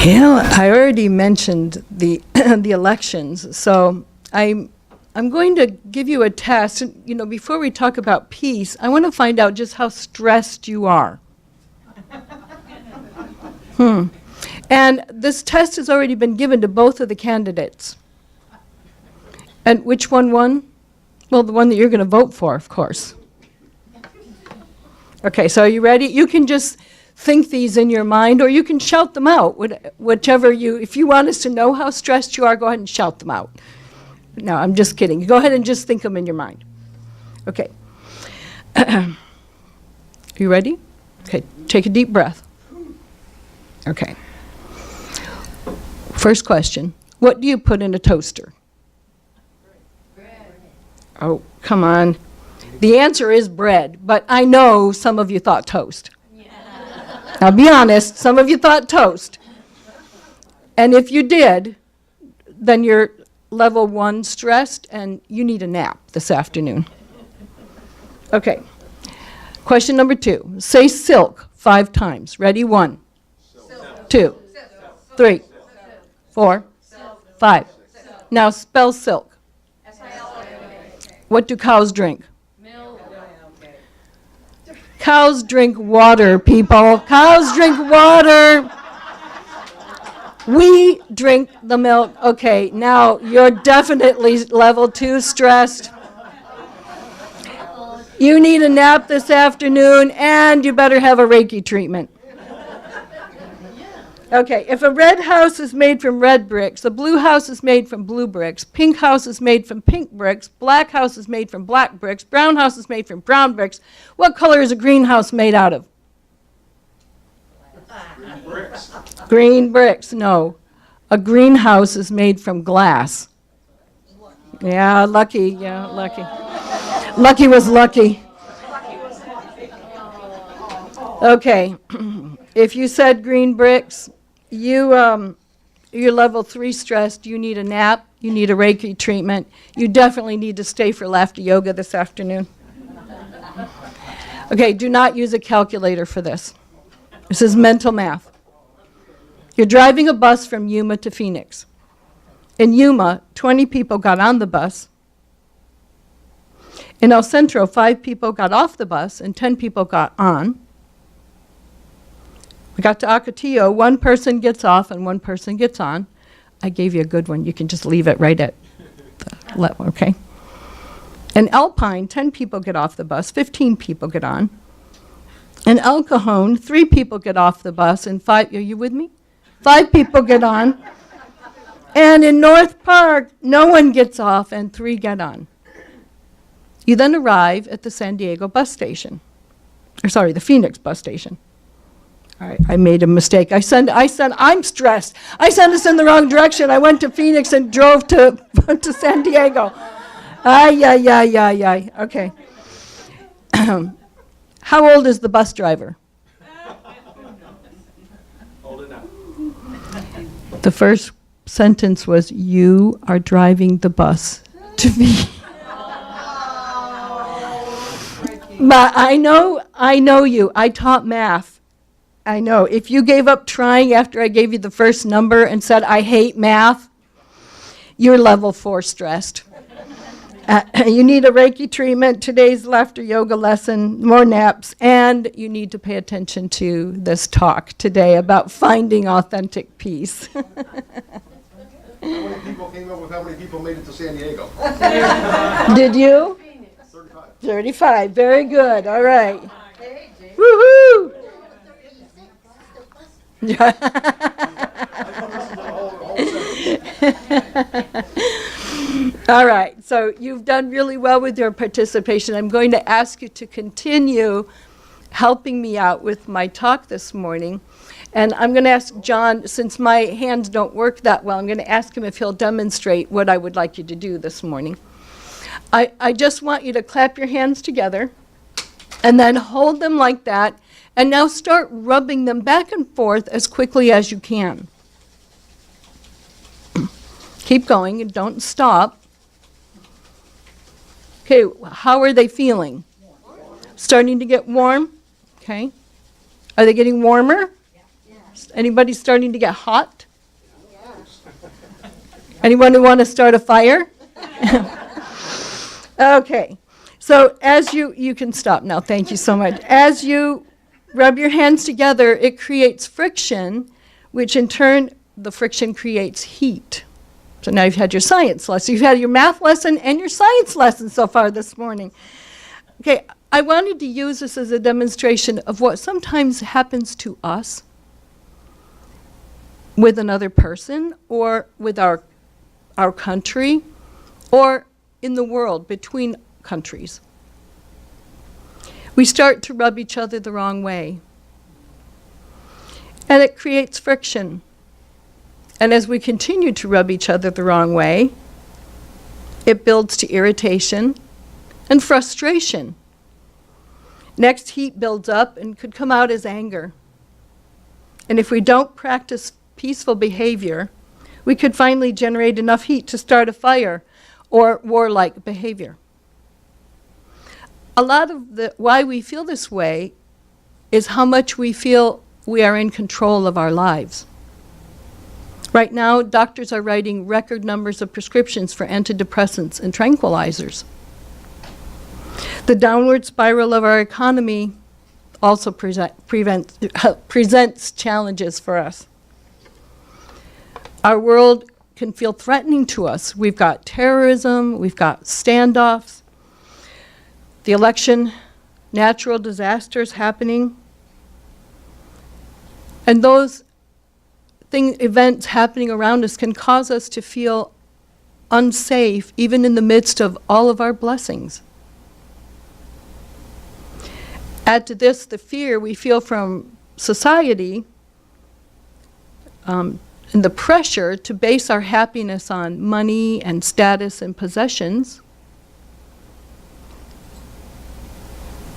Yeah, I already mentioned the the elections, so I'm going to give you a test. You know, before we talk about peace, I want to find out just how stressed you are. And this test has already been given to both of the candidates. And which one won? Well, the one that you're going to vote for, of course. Okay, so are you ready? You can just think these in your mind, or you can shout them out, whichever you, if you want us to know how stressed you are, go ahead and shout them out. No, I'm just kidding. Go ahead and just think them in your mind. Okay. You ready? Okay, take a deep breath. Okay. First question, what do you put in a toaster? Bread. Oh, come on. The answer is bread, but I know some of you thought toast. Now, be honest, some of you thought toast. And if you did, then you're level 1 stressed, and you need a nap this afternoon. Okay. Question number 2. Say silk 5 times. Ready? 1, 2, 3, 4, 5. Now spell silk. What do cows drink? Cows drink water, people. Cows drink water. We drink the milk. Okay, now you're definitely level 2 stressed. You need a nap this afternoon, and you better have a Reiki treatment. Okay, if a red house is made from red bricks, a blue house is made from blue bricks, pink house is made from pink bricks, black house is made from black bricks, brown house is made from brown bricks, what color is a green house made out of? Green bricks. Green bricks, no. A greenhouse is made from glass. Yeah, lucky, lucky. Lucky was lucky. Okay, if you said green bricks, you're level 3 stressed, you need a nap, you need a Reiki treatment, you definitely need to stay for laughter yoga this afternoon. Okay, do not use a calculator for this. This is mental math. You're driving a bus from Yuma to Phoenix. In Yuma, 20 people got on the bus. In El Centro, 5 people got off the bus and 10 people got on. We got to Ocotillo, 1 person gets off and 1 person gets on. I gave you a good one. You can just leave it right at the level, okay? In Alpine, 10 people get off the bus, 15 people get on. In El Cajon, 3 people get off the bus and 5, are you with me? 5 people get on. And in North Park, no one gets off and 3 get on. You then arrive at the San Diego bus station. The Phoenix bus station. All right, I made a mistake. I said, I'm stressed. I sent us in the wrong direction. I went to Phoenix and drove to San Diego. Ay. Okay. How old is the bus driver? Old enough. The first sentence was, you are driving the bus to me. But I know you. I taught math. I know. If you gave up trying after I gave you the first number and said, I hate math, you're level 4 stressed. You need a Reiki treatment, today's laughter yoga lesson, more naps, and you need to pay attention to this talk today about finding authentic peace. How many people came up with how many people made it to San Diego? Did you? 35. 35. Very good. All right. Woohoo! All right, so you've done really well with your participation. I'm going to ask you to continue helping me out with my talk this morning. And I'm going to ask John, since my hands don't work that well, I'm going to ask him if he'll demonstrate what I would like you to do this morning. I just want you to clap your hands together and then hold them like that. And now start rubbing them back and forth as quickly as you can. Keep going and don't stop. Okay, how are they feeling? Starting to get warm? Okay. Are they getting warmer? Anybody starting to get hot? Anyone who want to start a fire? Okay. So as you can stop now. Thank you so much. As you rub your hands together, it creates friction, which in turn, the friction creates heat. So now you've had your science lesson. You've had your math lesson and your science lesson so far this morning. Okay, I wanted to use this as a demonstration of what sometimes happens to us with another person or with our country or in the world between countries. We start to rub each other the wrong way. And it creates friction. And as we continue to rub each other the wrong way, it builds to irritation and frustration. Next, heat builds up and could come out as anger. And if we don't practice peaceful behavior, we could finally generate enough heat to start a fire or warlike behavior. A lot of why we feel this way is how much we feel we are in control of our lives. Right now, doctors are writing record numbers of prescriptions for antidepressants and tranquilizers. The downward spiral of our economy also presents challenges for us. Our world can feel threatening to us. We've got terrorism, we've got standoffs, the election, natural disasters happening. And those events happening around us can cause us to feel unsafe even in the midst of all of our blessings. Add to this the fear we feel from society and the pressure to base our happiness on money and status and possessions.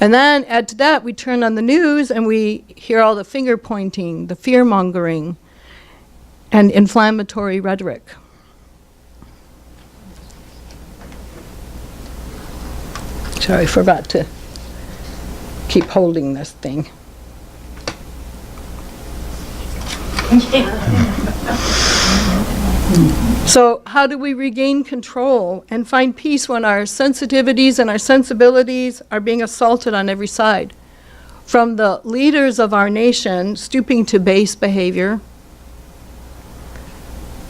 And then add to that, we turn on the news and we hear all the finger pointing, the fear mongering, and inflammatory rhetoric. Sorry, I forgot to keep holding this thing. So how do we regain control and find peace when our sensitivities and our sensibilities are being assaulted on every side? From the leaders of our nation stooping to base behavior,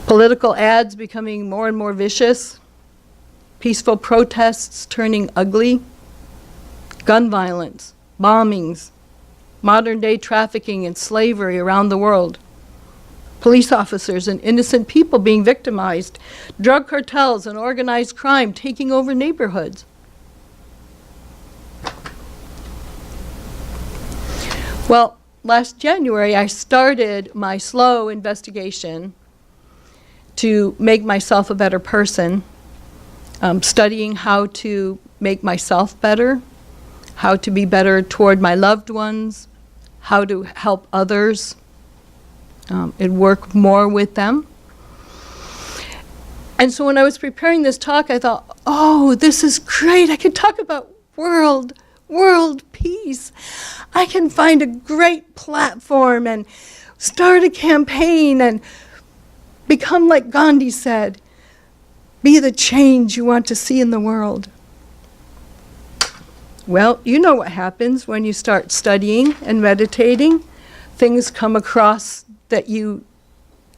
political ads becoming more and more vicious, peaceful protests turning ugly, gun violence, bombings, modern-day trafficking and slavery around the world, police officers and innocent people being victimized, drug cartels and organized crime taking over neighborhoods. Well, last January I started my slow investigation to make myself a better person, studying how to make myself better, how to be better toward my loved ones, how to help others, and work more with them. And so when I was preparing this talk, I thought, oh, this is great. I can talk about world peace. I can find a great platform and start a campaign and become like Gandhi said, be the change you want to see in the world. Well, you know what happens when you start studying and meditating. Things come across that you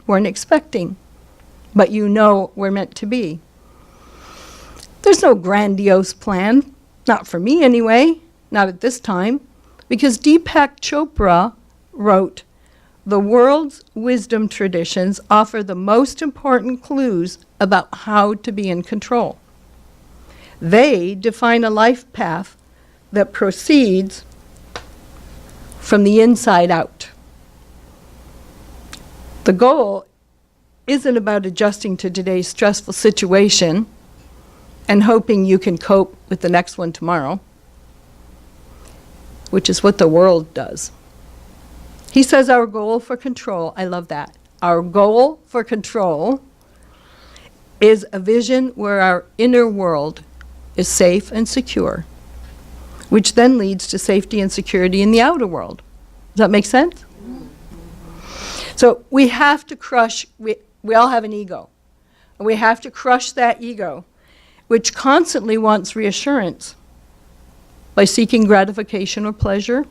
weren't expecting, but you know were meant to be. There's no grandiose plan, not for me anyway, not at this time, because Deepak Chopra wrote, "The world's wisdom traditions offer the most important clues about how to be in control. They define a life path that proceeds from the inside out." The goal isn't about adjusting to today's stressful situation and hoping you can cope with the next one tomorrow, which is what the world does. He says our goal for control, I love that, our goal for control is a vision where our inner world is safe and secure, which then leads to safety and security in the outer world. Does that make sense? So we have to crush, we all have an ego. And we have to crush that ego, which constantly wants reassurance by seeking gratification or pleasure,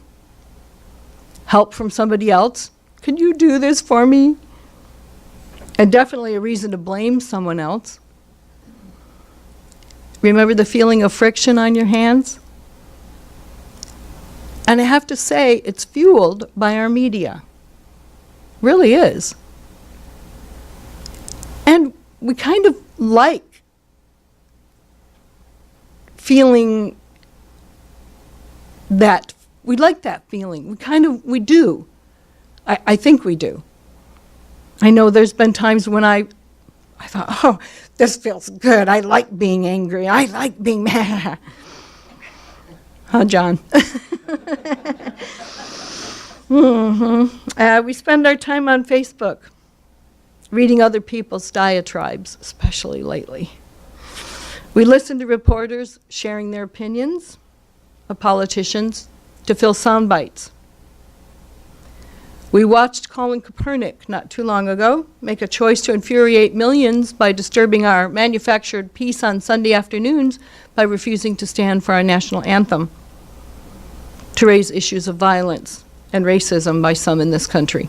help from somebody else. Can you do this for me? And definitely a reason to blame someone else. Remember the feeling of friction on your hands? And I have to say, it's fueled by our media. Really is. And we kind of like feeling that, we like that feeling. We do. I think we do. I know there's been times when I thought, oh, this feels good. I like being angry. I like being mad. Huh, John? We spend our time on Facebook, reading other people's diatribes, especially lately. We listen to reporters sharing their opinions of politicians to fill sound bites. We watched Colin Kaepernick not too long ago make a choice to infuriate millions by disturbing our manufactured peace on Sunday afternoons by refusing to stand for our national anthem, to raise issues of violence and racism by some in this country.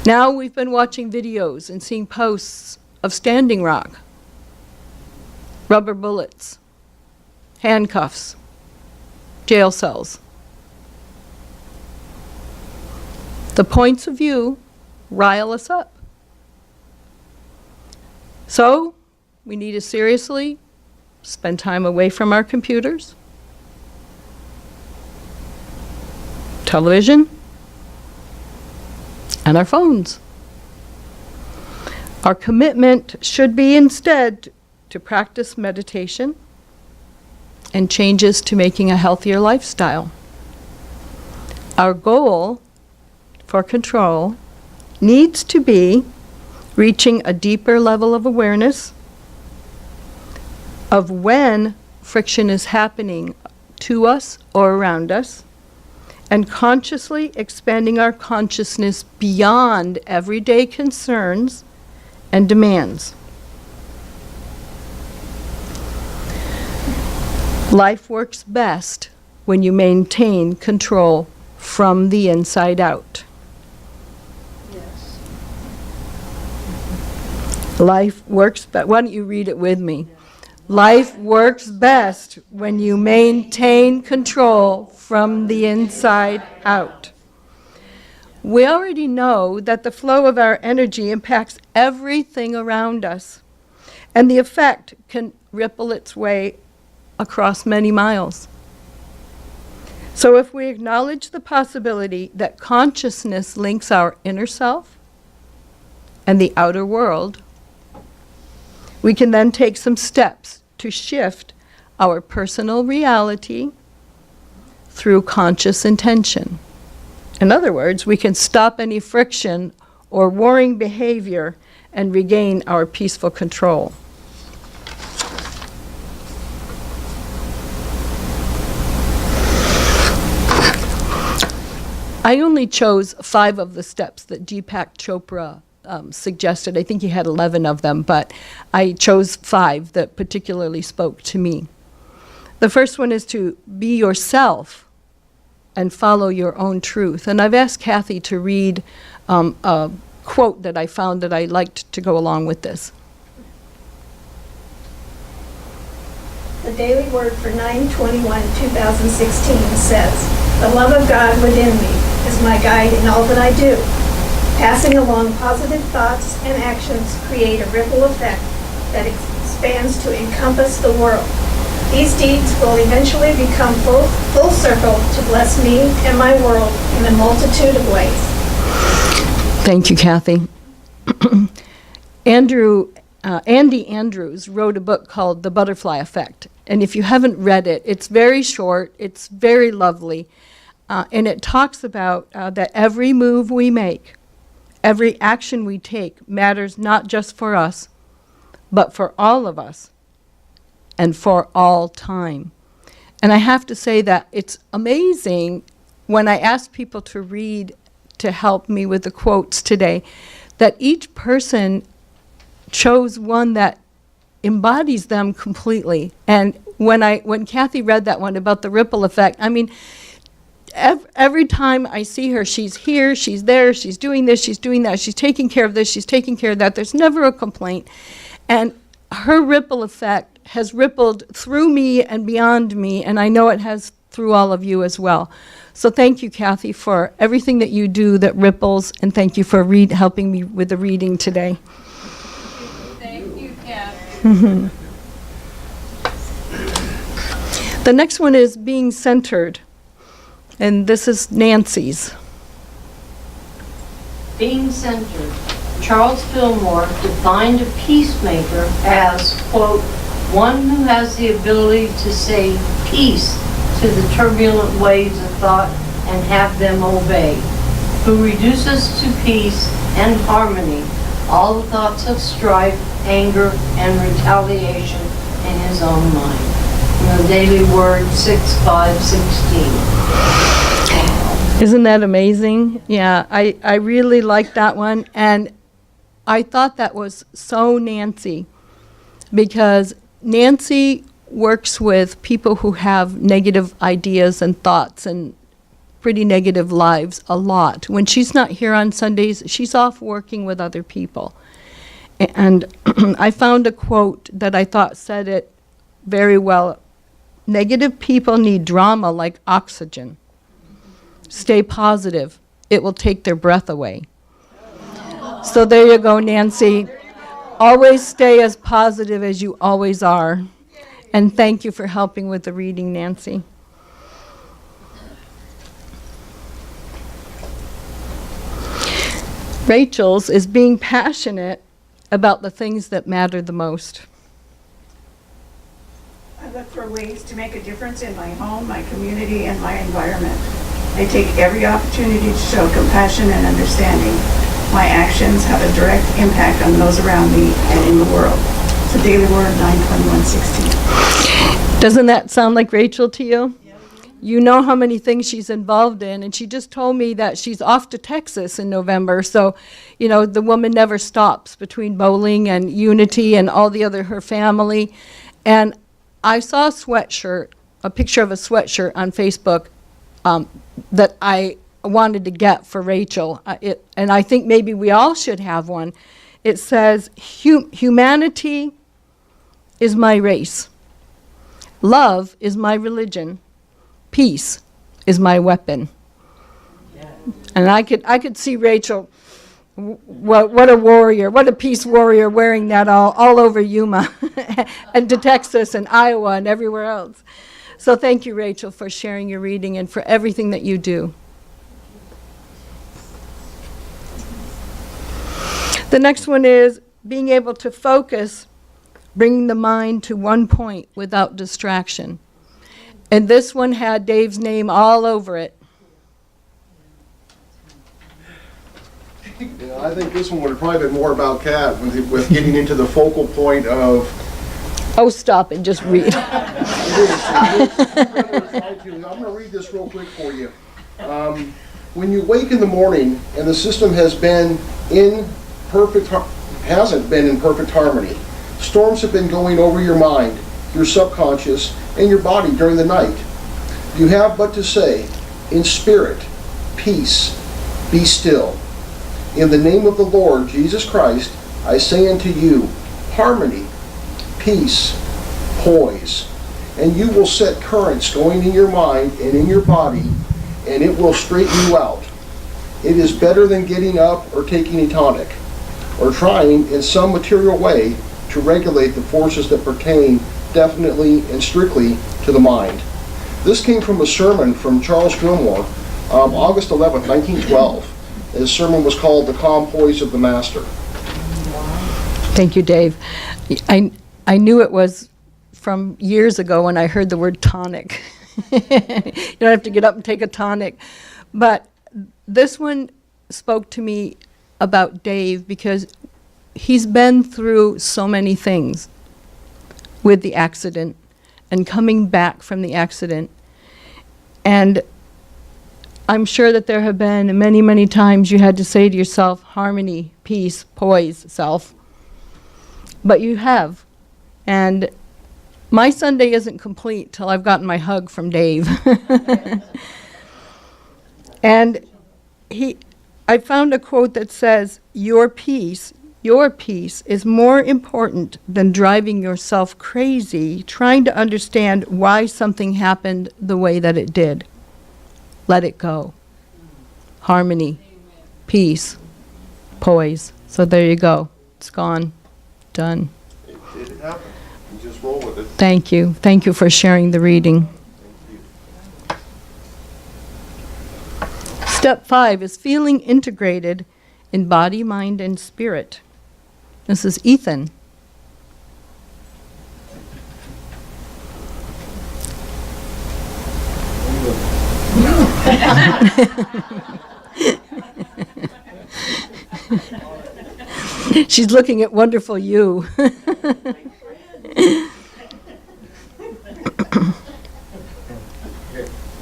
Now we've been watching videos and seeing posts of Standing Rock, rubber bullets, handcuffs, jail cells. The points of view rile us up. So we need to seriously spend time away from our computers, television, and our phones. Our commitment should be instead to practice meditation and changes to making a healthier lifestyle. Our goal for control needs to be reaching a deeper level of awareness of when friction is happening to us or around us, and consciously expanding our consciousness beyond everyday concerns and demands. Life works best when you maintain control from the inside out. Yes. Life works best. Why don't you read it with me? Life works best when you maintain control from the inside out. We already know that the flow of our energy impacts everything around us, and the effect can ripple its way across many miles. So if we acknowledge the possibility that consciousness links our inner self and the outer world, we can then take some steps to shift our personal reality through conscious intention. In other words, we can stop any friction or warring behavior and regain our peaceful control. I only chose 5 of the steps that Deepak Chopra suggested. I think he had 11 of them, but I chose 5 that particularly spoke to me. The first one is to be yourself and follow your own truth. And I've asked Kathy to read a quote that I found that I liked to go along with this. The daily word for 9/21/2016 says, "The love of God within me is my guide in all that I do. Passing along positive thoughts and actions create a ripple effect that expands to encompass the world. These deeds will eventually become full circle to bless me and my world in a multitude of ways." Thank you, Kathy. Andy Andrews wrote a book called The Butterfly Effect. And if you haven't read it, it's very short, it's very lovely. And it talks about that every move we make, every action we take matters not just for us, but for all of us and for all time. And I have to say that it's amazing when I ask people to read to help me with the quotes today, that each person chose one that embodies them completely. And when Kathy read that one about the ripple effect, I mean, every time I see her, she's here, she's there, she's doing this, she's doing that, she's taking care of this, she's taking care of that. There's never a complaint. And her ripple effect has rippled through me and beyond me, and I know it has through all of you as well. So thank you, Kathy, for everything that you do that ripples, and thank you for helping me with the reading today. Thank you, Kathy. The next one is being centered, and this is Nancy's. Being centered. Charles Fillmore defined a peacemaker as, quote, one who has the ability to say peace to the turbulent waves of thought and have them obey, who reduces to peace and harmony all the thoughts of strife, anger, and retaliation in his own mind. From the Daily Word, 6/5/16. Isn't that amazing? Yeah, I really like that one, and I thought that was so Nancy, because Nancy works with people who have negative ideas and thoughts and pretty negative lives a lot. When she's not here on Sundays, she's off working with other people. And I found a quote that I thought said it very well. Negative people need drama like oxygen. Stay positive. It will take their breath away. So there you go, Nancy. Always stay as positive as you always are. And thank you for helping with the reading, Nancy. Rachel's is being passionate about the things that matter the most. I look for ways to make a difference in my home, my community, and my environment. I take every opportunity to show compassion and understanding. My actions have a direct impact on those around me and in the world. So Daily Word 9/21/16. Doesn't that sound like Rachel to you? You know how many things she's involved in, and she just told me that she's off to Texas in November. So, you know, the woman never stops between bowling and Unity and all the other, her family. And I saw a sweatshirt, a picture of a sweatshirt on Facebook that I wanted to get for Rachel. And I think maybe we all should have one. It says, humanity is my race. Love is my religion. Peace is my weapon. And I could see Rachel, what a warrior, what a peace warrior, wearing that all over Yuma and to Texas and Iowa and everywhere else. So thank you, Rachel, for sharing your reading and for everything that you do. The next one is being able to focus, bringing the mind to one point without distraction. And this one had Dave's name all over it. Yeah, I think this one would have probably been more about Kat with getting into the focal point of. Oh, stop and just read. I'm going to read this real quick for you. When you wake in the morning and the system hasn't been in perfect harmony, storms have been going over your mind, your subconscious, and your body during the night. You have but to say, in spirit, peace, be still. In the name of the Lord Jesus Christ, I say unto you, harmony, peace, poise, and you will set currents going in your mind and in your body, and it will straighten you out. It is better than getting up or taking a tonic, or trying in some material way to regulate the forces that pertain definitely and strictly to the mind. This came from a sermon from Charles Fillmore, August 11th, 1912. His sermon was called The Calm Poise of the Master. Thank you, Dave. I knew it was from years ago when I heard the word tonic. You don't have to get up and take a tonic. But this one spoke to me about Dave because he's been through so many things with the accident and coming back from the accident. And I'm sure that there have been many, many times you had to say to yourself, harmony, peace, poise, self. But you have. And my Sunday isn't complete till I've gotten my hug from Dave. And I found a quote that says, your peace is more important than driving yourself crazy trying to understand why something happened the way that it did. Let it go. Harmony, peace, poise. So there you go. It's gone. Done. It happened. You just roll with it. Thank you. Thank you for sharing the reading. Step 5 is feeling integrated in body, mind, and spirit. This is Ethan. She's looking at wonderful you.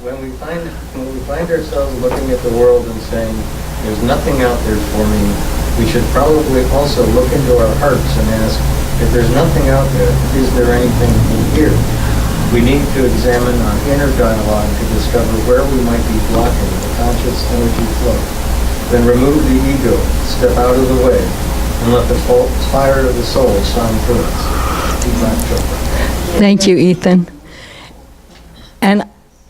When we find ourselves looking at the world and saying, there's nothing out there for me, we should probably also look into our hearts and ask, if there's nothing out there, is there anything in here? We need to examine our inner dialogue to discover where we might be blocking the conscious energy flow. Then remove the ego, step out of the way, and let the fire of the soul shine through us. Thank you, Ethan. And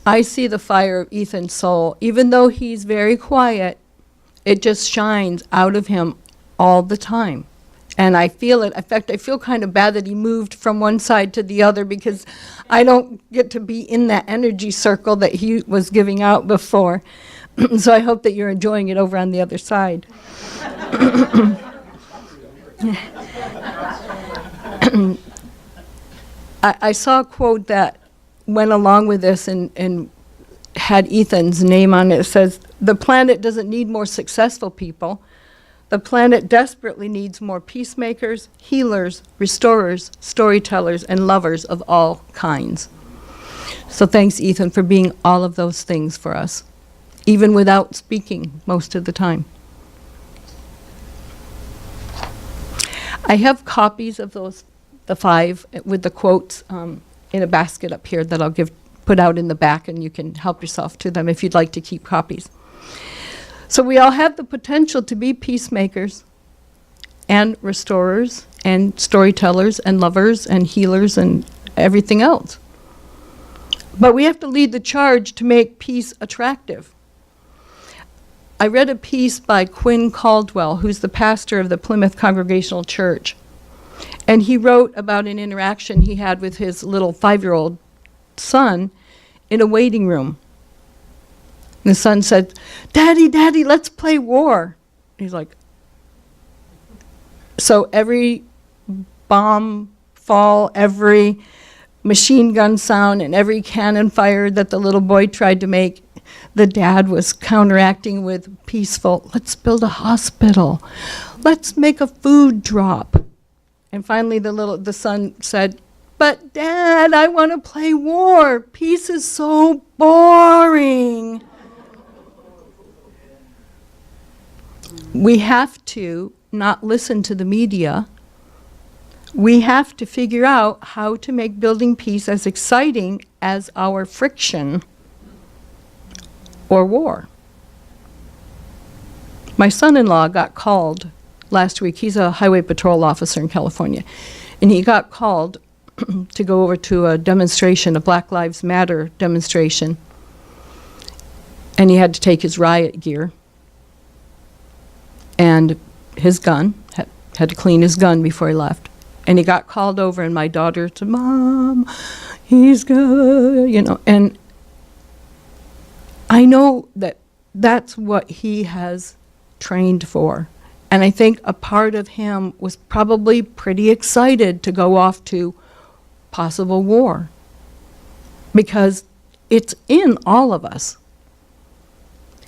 I see the fire of Ethan's soul. Even though he's very quiet, it just shines out of him all the time. And I feel it. In fact, I feel kind of bad that he moved from one side to the other because I don't get to be in that energy circle that he was giving out before. So I hope that you're enjoying it over on the other side. I saw a quote that went along with this and had Ethan's name on it. It says, the planet doesn't need more successful people. The planet desperately needs more peacemakers, healers, restorers, storytellers, and lovers of all kinds. So thanks, Ethan, for being all of those things for us, even without speaking most of the time. I have copies of the 5 with the quotes in a basket up here that I'll put out in the back, and you can help yourself to them if you'd like to keep copies. So we all have the potential to be peacemakers and restorers and storytellers and lovers and healers and everything else. But we have to lead the charge to make peace attractive. I read a piece by Quinn Caldwell, who's the pastor of the Plymouth Congregational Church. And he wrote about an interaction he had with his little 5-year-old son in a waiting room. And the son said, Daddy, Daddy, let's play war. He's like, so every bomb fall, every machine gun sound, and every cannon fire that the little boy tried to make, the dad was counteracting with peaceful, let's build a hospital. Let's make a food drop. And finally the son said, but Dad, I want to play war. Peace is so boring. We have to not listen to the media. We have to figure out how to make building peace as exciting as our friction or war. My son-in-law got called last week. He's a highway patrol officer in California. And he got called to go over to a demonstration, a Black Lives Matter demonstration. And he had to take his riot gear and his gun, had to clean his gun before he left. And he got called over, and my daughter said, Mom, he's good, and I know that that's what he has trained for. And I think a part of him was probably pretty excited to go off to possible war, because it's in all of us.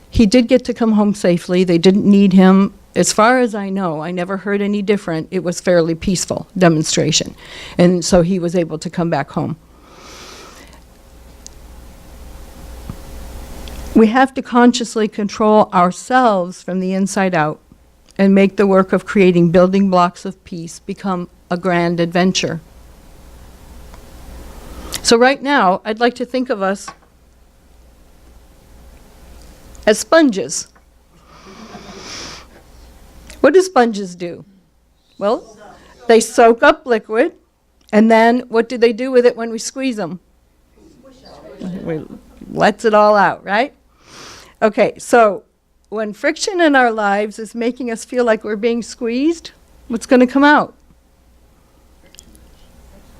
He did get to come home safely. They didn't need him. As far as I know, I never heard any different. It was fairly peaceful demonstration. And so he was able to come back home. We have to consciously control ourselves from the inside out and make the work of creating building blocks of peace become a grand adventure. So right now, I'd like to think of us as sponges. What do sponges do? Well, they soak up liquid, and then what do they do with it when we squeeze them? We lets it all out, right? Okay, so when friction in our lives is making us feel like we're being squeezed, what's going to come out?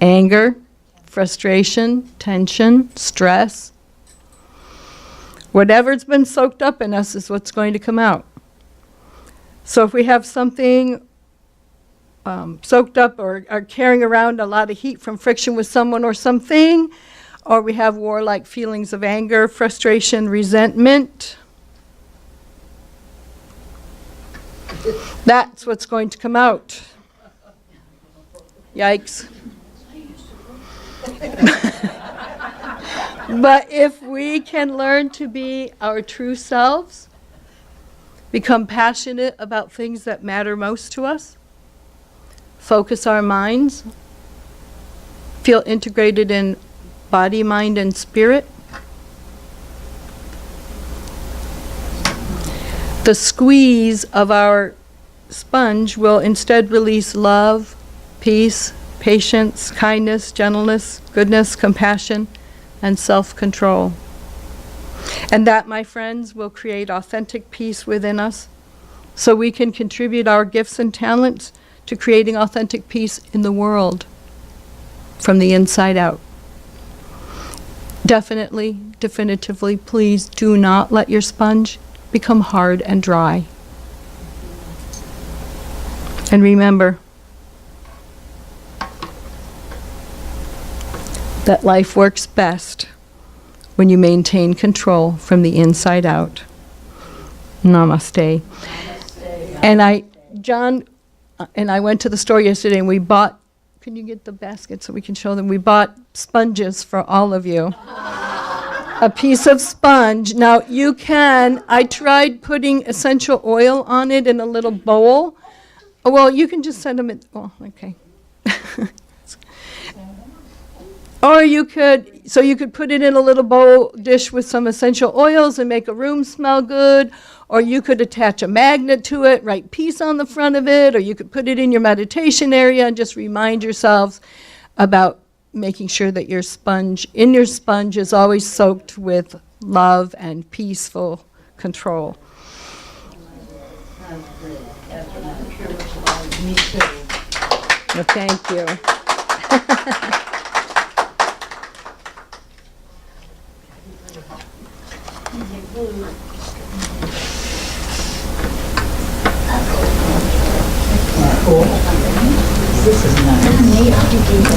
Anger, frustration, tension, stress. Whatever's been soaked up in us is what's going to come out. So if we have something soaked up or are carrying around a lot of heat from friction with someone or something, or we have warlike feelings of anger, frustration, resentment, that's what's going to come out. Yikes. But if we can learn to be our true selves, become passionate about things that matter most to us, focus our minds, feel integrated in body, mind, and spirit, the squeeze of our sponge will instead release love, peace, patience, kindness, gentleness, goodness, compassion, and self-control. And that, my friends, will create authentic peace within us so we can contribute our gifts and talents to creating authentic peace in the world from the inside out. Definitely, definitively, please do not let your sponge become hard and dry. And remember that life works best when you maintain control from the inside out. Namaste. And John and I went to the store yesterday and we bought, can you get the basket so we can show them? We bought sponges for all of you. A piece of sponge. Now you can, I tried putting essential oil on it in a little bowl. Oh, well, you can just send them in, oh, okay. Or you could put it in a little bowl dish with some essential oils and make a room smell good. Or you could attach a magnet to it, write peace on the front of it. Or you could put it in your meditation area and just remind yourselves about making sure that your sponge is always soaked with love and peaceful control. Well, thank you. This is nice.